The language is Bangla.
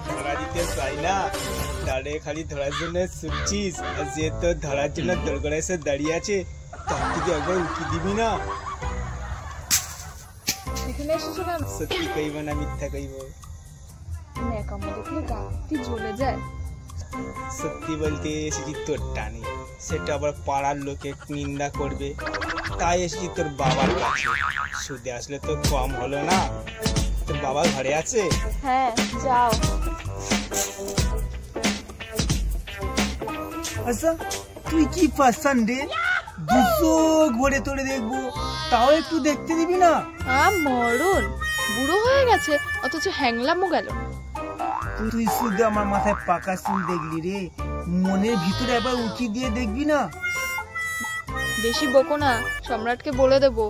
ধরা দিতে চাই না, দাঁড়িয়ে খালি ধরার জন্য শুনছিস, আর যে তো ধরার জন্য দরগড়ে এসে দাঁড়িয়ে আছে, তার থেকে একবার উঠি দিবি না? সত্যি কইব না মিথ্যা কইব? সত্যি বলতে এসেছি তোর টানে, সেটা আবার পাড়ার লোকে নিন্দা করবে, তাই এসেছি তোর বাবার কাছে। সুদে আসলে তো কম হলো না। তোর বাবা ঘরে আছে? হ্যাঁ, যাও। আচ্ছা, তুই কি পাচ্ছান রে? দুশো ঘরে তোরে দেখবো, তাও একটু দেখতে দিবি না? মরণ, বুড়ো হয়ে গেছে, অথচ হ্যাংলামও গেল। তুই শুধু আমার মাথায় পাকা চুল দেখলি রে, মনের ভিতরে একবার উঁচি দিয়ে দেখবি না? বেশি বকো না, সম্রাটকে বলে দেবো।